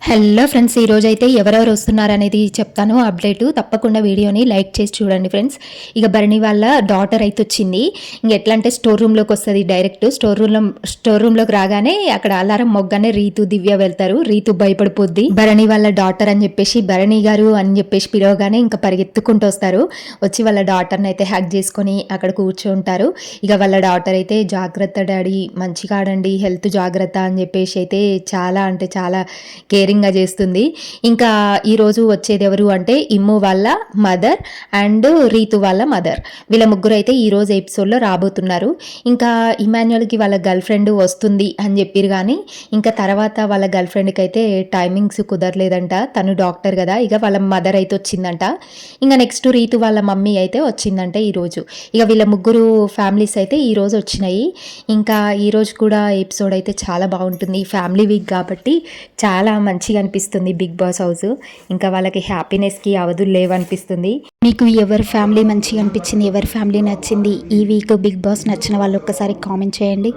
Hello friends, ఈరోజైతే ఎవరెవరు వస్తున్నారనేది చెప్తాను అప్డేటు. తప్పకుండా వీడియోని లైక్ చేసి చూడండి ఫ్రెండ్స్. ఇక భరణి వాళ్ళ డాటర్ అయితే వచ్చింది. ఇంక ఎట్లా అంటే స్టోర్ రూమ్లోకి వస్తుంది డైరెక్ట్. స్టోర్ రూమ్లోకి రాగానే అక్కడ అలారం మొగ్గానే రీతు దివ్య వెళ్తారు. రీతు భయపడిపోద్ది. భరణి వాళ్ళ డాటర్ అని చెప్పేసి భరణి గారు అని చెప్పేసి పిలవగానే ఇంకా పరిగెత్తుకుంటూ వస్తారు. వచ్చి వాళ్ళ డాటర్ని అయితే హ్యాక్ చేసుకొని అక్కడ కూర్చుంటారు. ఇక వాళ్ళ డాటర్ అయితే జాగ్రత్త డాడీ, మంచిగా ఆడండి, హెల్త్ జాగ్రత్త అని చెప్పేసి అయితే చాలా అంటే చాలా కేరింగ్గా చేస్తుంది. ఇంకా ఈరోజు వచ్చేది ఎవరు అంటే ఇమ్ము వాళ్ళ మదర్ అండ్ రీతు వాళ్ళ మదర్. వీళ్ళ ముగ్గురు అయితే ఈరోజు ఎపిసోడ్లో రాబోతున్నారు. ఇంకా ఇమాన్యుయల్కి వాళ్ళ గర్ల్ ఫ్రెండ్ వస్తుంది అని చెప్పారు, కానీ ఇంకా తర్వాత వాళ్ళ గర్ల్ ఫ్రెండ్కి అయితే టైమింగ్స్ కుదరలేదంట. తను డాక్టర్ కదా, ఇక వాళ్ళ మదర్ అయితే వచ్చిందంట. ఇంకా నెక్స్ట్ రీతు వాళ్ళ మమ్మీ అయితే వచ్చిందంట ఈరోజు. ఇక వీళ్ళ ముగ్గురు ఫ్యామిలీస్ అయితే ఈరోజు వచ్చినాయి. ఇంకా ఈరోజు కూడా ఎపిసోడ్ అయితే చాలా బాగుంటుంది. ఫ్యామిలీ వీక్ కాబట్టి చాలా మంచిగా అనిపిస్తుంది బిగ్ బాస్ హౌస్. ఇంకా వాళ్ళకి హ్యాపీనెస్కి అవధులు లేవనిపిస్తుంది. మీకు ఎవరి ఫ్యామిలీ మంచిగా అనిపించింది, ఎవరి ఫ్యామిలీ నచ్చింది, ఈ వీక్ బిగ్ బాస్ నచ్చిన వాళ్ళు ఒక్కసారి కామెంట్ చేయండి.